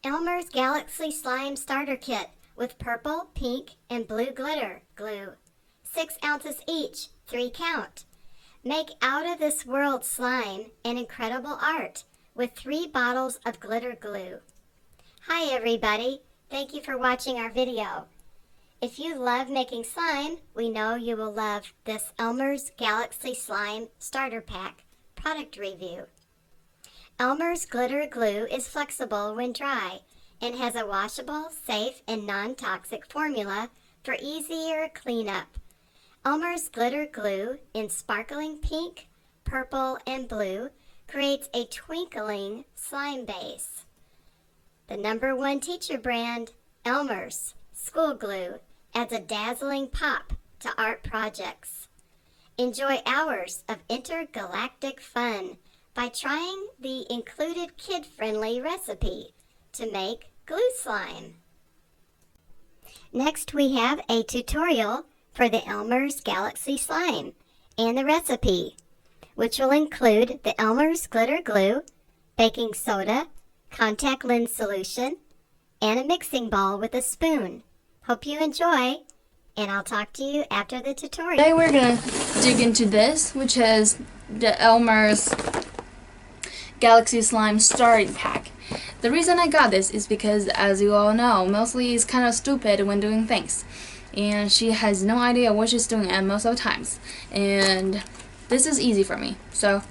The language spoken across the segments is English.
Elmer's Galaxy Slime Starter Kit with purple, pink, and blue glitter glue. 6 ounces each, 3 count. Make out of this world slime an incredible art with 3 bottles of glitter glue. Hi everybody, thank you for watching our video. If you love making slime, we know you will love this Elmer's Galaxy Slime Starter Pack product review. Elmer's glitter glue is flexible when dry and has a washable, safe, and non-toxic formula for easier cleanup. Elmer's glitter glue in sparkling pink, purple, and blue creates a twinkling slime base. The #1 teacher brand, Elmer's School Glue, adds a dazzling pop to art projects. Enjoy hours of intergalactic fun by trying the included kid-friendly recipe to make glue slime. Next we have a tutorial for the Elmer's Galaxy Slime and the recipe, which will include the Elmer's glitter glue, baking soda, contact lens solution, and a mixing bowl with a spoon. Hope you enjoy, and I'll talk to you after the tutorial. Today we're gonna dig into this, which is the Elmer's Galaxy Slime Starting Pack. The reason I got this is because, as you all know, Mosley is kind of stupid when doing things, and she has no idea what she's doing at most of the times, and this is easy for me, so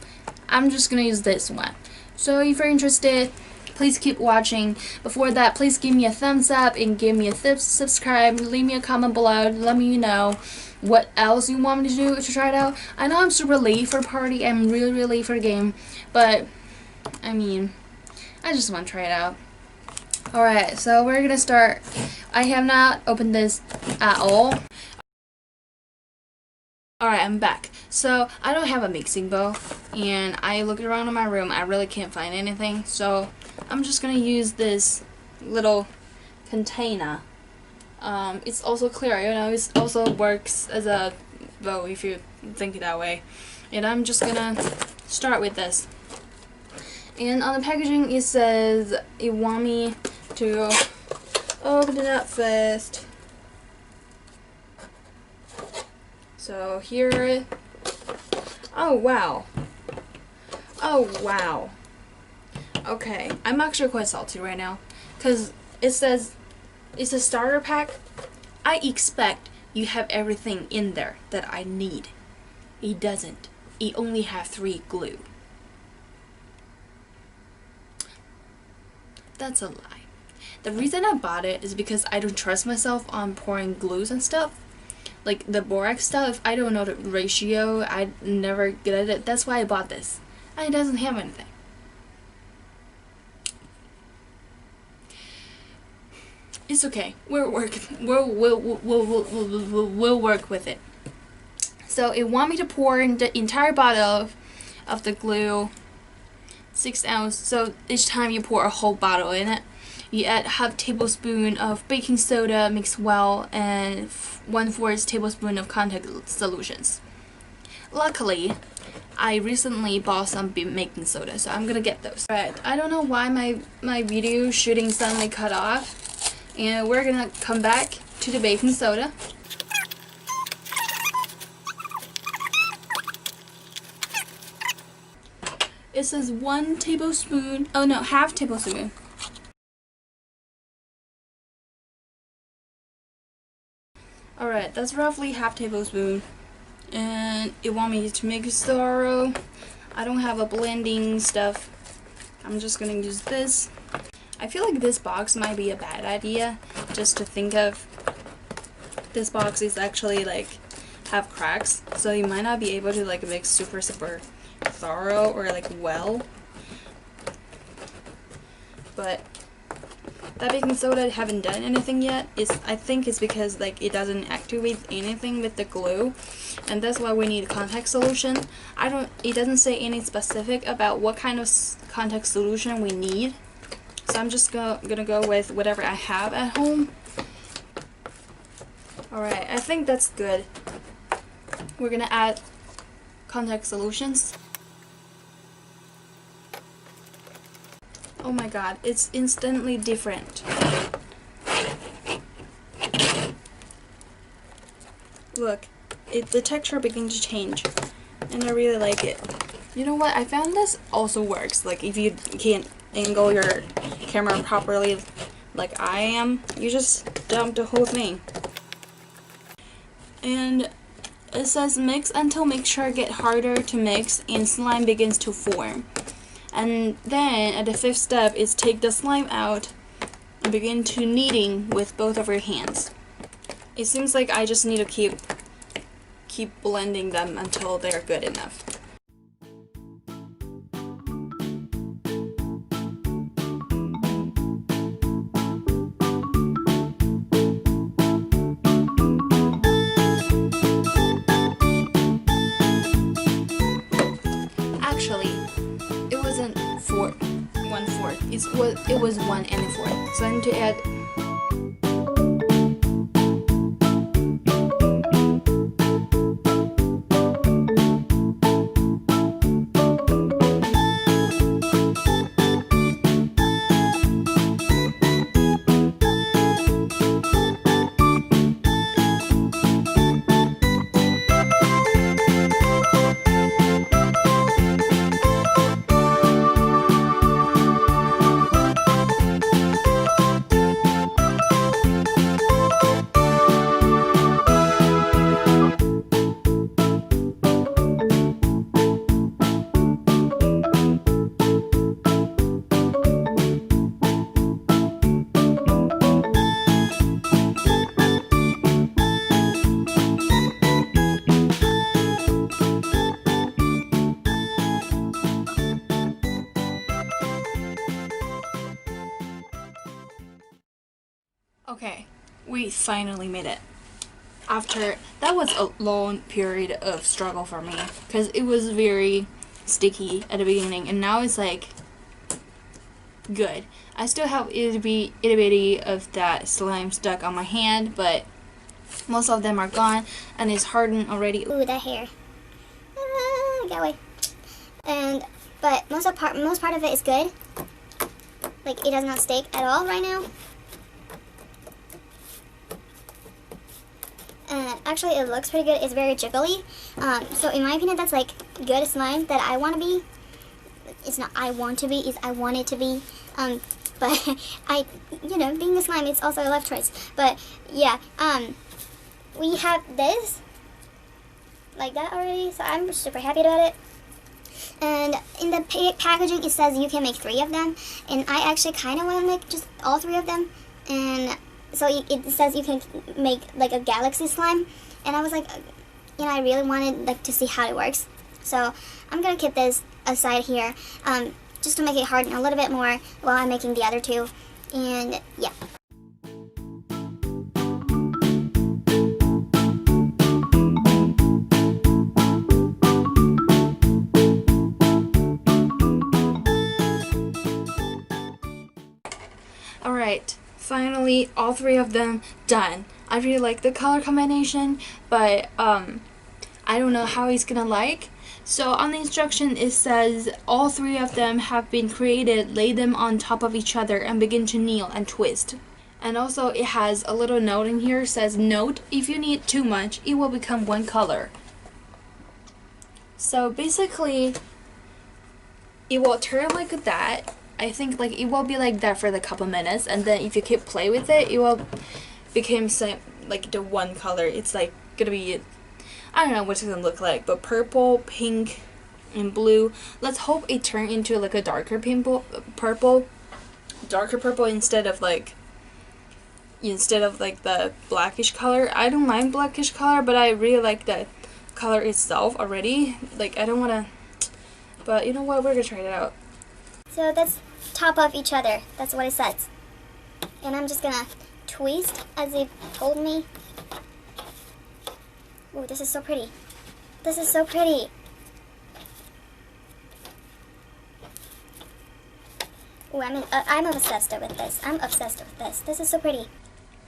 I'm just gonna use this one. So if you're interested, please keep watching. Before that, please give me a thumbs up and give me a subscribe. Leave me a comment below. Let me know what else you want me to do to try it out. I know I'm super late for party. I'm really late for the game, but I mean, I just want to try it out. Alright, so we're gonna start. I have not opened this at all. Alright, I'm back. So, I don't have a mixing bowl, and I looked around in my room. I really can't find anything, so I'm just gonna use this little container. It's also clear, you know, it also works as a bowl if you think it that way. And I'm just gonna start with this. And on the packaging it says it want me to open it up first. So here, oh wow, okay, I'm actually quite salty right now, because it says it's a starter pack. I expect you have everything in there that I need. It doesn't. It only have 3 glue. That's a lie. The reason I bought it is because I don't trust myself on pouring glues and stuff. Like the BORAX stuff, I don't know the ratio, I never get at it. That's why I bought this. And it doesn't have anything. It's okay. We'll work with it. So it want me to pour in the entire bottle of the glue, 6 ounce. So each time you pour a whole bottle in it, you add half tablespoon of baking soda, mix well, and 1/4 tablespoon of contact solutions. Luckily, I recently bought some baking soda, so I'm gonna get those. Right, I don't know why my video shooting suddenly cut off, and we're gonna come back to the baking soda. It says 1 tablespoon, oh no, half tablespoon. Alright, that's roughly half tablespoon. And it want me to make it thorough. I don't have a blending stuff. I'm just gonna use this. I feel like this box might be a bad idea, just to think of. This box is actually like have cracks, so you might not be able to like make super thorough or like well. But that baking soda haven't done anything yet. I think it's because like it doesn't activate anything with the glue, and that's why we need a contact solution. It doesn't say any specific about what kind of contact solution we need, so I'm just gonna go with whatever I have at home. Alright, I think that's good. We're gonna add contact solutions. Oh my god, it's instantly different. Look, the texture begins to change, and I really like it. You know what? I found this also works. Like if you can't angle your camera properly, like I am, you just dump the whole thing. And it says mix until mixture get harder to mix and slime begins to form. And then at the 5th step is take the slime out and begin to kneading with both of your hands. It seems like I just need to keep blending them until they're good enough. Actually, it wasn't 1/4. It was 1 1/4. So I need to add. Okay, we finally made it. After that was a long period of struggle for me because it was very sticky at the beginning, and now it's like good. I still have itty bitty of that slime stuck on my hand, but most of them are gone and it's hardened already. Ooh, that hair. Get away. But most part of it is good. Like it does not stick at all right now. And actually it looks pretty good. It's very jiggly. So in my opinion, that's like good slime that I want to be. It's not I want to be, it's I want it to be. But being a slime, it's also a left choice. But yeah, we have this like that already, so I'm super happy about it. And in the packaging it says you can make 3 of them, and I actually kind of want to make just all 3 of them. And so it says you can make like a galaxy slime, and I was like, I really wanted like to see how it works. So I'm gonna keep this aside here, just to make it harden a little bit more while I'm making the other 2. And yeah. Alright, finally all 3 of them done. I really like the color combination, but I don't know how he's gonna like. So on the instruction it says all 3 of them have been created, lay them on top of each other and begin to kneel and twist. And also it has a little note in here, says note, if you knead too much it will become one color. So basically it will turn like that. I think like it will be like that for the couple minutes, and then if you keep play with it, it will become like the one color. It's like gonna be, I don't know what it's gonna look like, but purple, pink, and blue. Let's hope it turns into like a darker purple instead of like the blackish color. I don't mind blackish color, but I really like that color itself already. Like I don't wanna, but you know what? We're gonna try it out. So that's top off each other. That's what it says. And I'm just gonna twist as they told me. Ooh, this is so pretty. This is so pretty. Ooh, I'm obsessed with this. I'm obsessed with this. This is so pretty.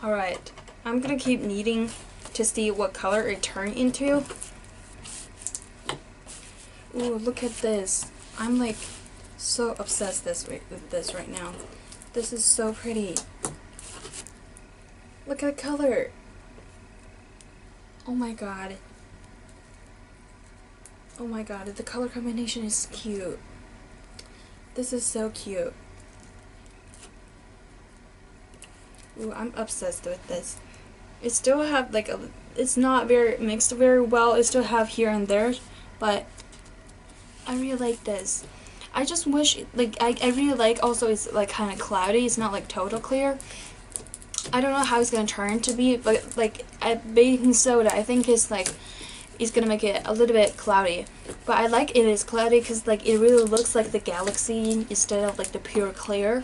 Alright, I'm gonna keep kneading to see what color it turns into. Ooh, look at this. I'm like so obsessed with this right now. This is so pretty. Look at the color. Oh my god. Oh my god, the color combination is cute. This is so cute. Ooh, I'm obsessed with this. It still have like it's not very mixed very well. It still have here and there, but I really like this. I just wish, like, I really like also it's like kind of cloudy. It's not like total clear. I don't know how it's gonna turn to be, but like baking soda, I think it's gonna make it a little bit cloudy. But I like it is cloudy because like it really looks like the galaxy instead of like the pure clear.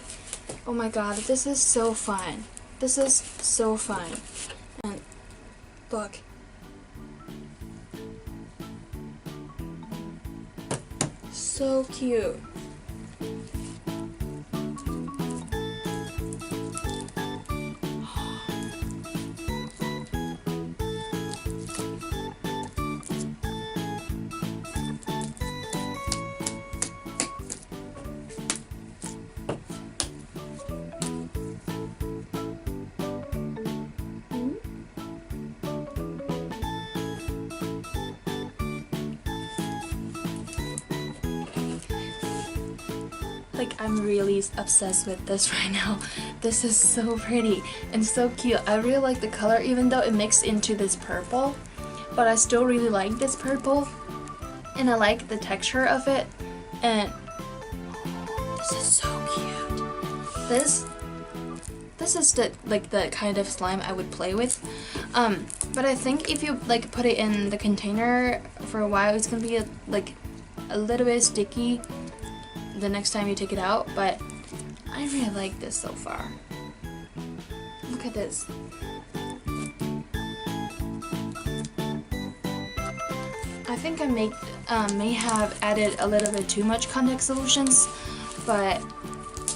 Oh my god, this is so fun. This is so fun. And look. So cute. Like, I'm really obsessed with this right now. This is so pretty and so cute. I really like the color, even though it mixed into this purple, but I still really like this purple, and I like the texture of it. And this is so cute. This is the kind of slime I would play with. But I think if you like put it in the container for a while, it's gonna be a little bit sticky the next time you take it out, but I really like this so far. Look at this. I think I may have added a little bit too much contact solutions, but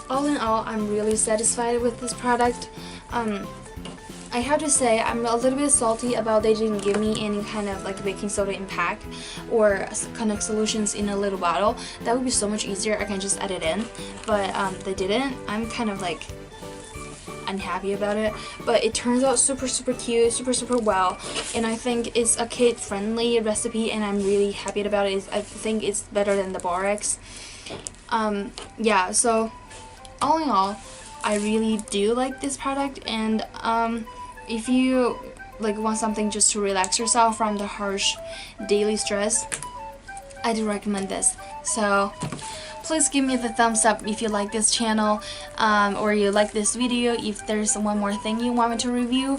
all in all, I'm really satisfied with this product. I have to say I'm a little bit salty about they didn't give me any kind of like baking soda in pack or contact solutions in a little bottle. That would be so much easier. I can just add it in, but they didn't. I'm kind of like unhappy about it, but it turns out super cute, super well, and I think it's a kid friendly recipe, and I'm really happy about it. I think it's better than the BORAX. Yeah, so all in all, I really do like this product, and if you like want something just to relax yourself from the harsh daily stress, I do recommend this. So please give me the thumbs up if you like this channel, or you like this video. If there's one more thing you want me to review,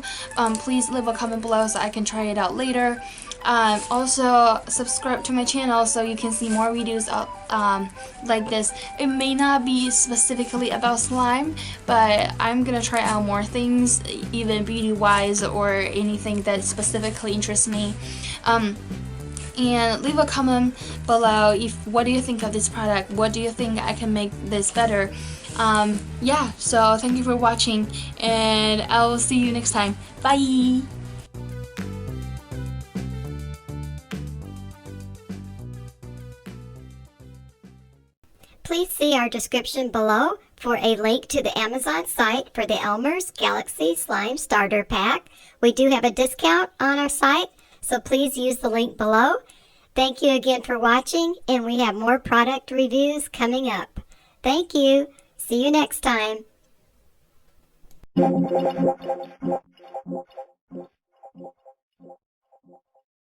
please leave a comment below so I can try it out later. Also subscribe to my channel so you can see more videos like this. It may not be specifically about slime, but I'm gonna try out more things, even beauty wise or anything that specifically interests me. And leave a comment below what do you think of this product, what do you think I can make this better. Yeah, so thank you for watching, and I will see you next time. Bye. Please see our description below for a link to the Amazon site for the Elmer's Galaxy Slime Starter Pack. We do have a discount on our site, so please use the link below. Thank you again for watching, and we have more product reviews coming up. Thank you. See you next time.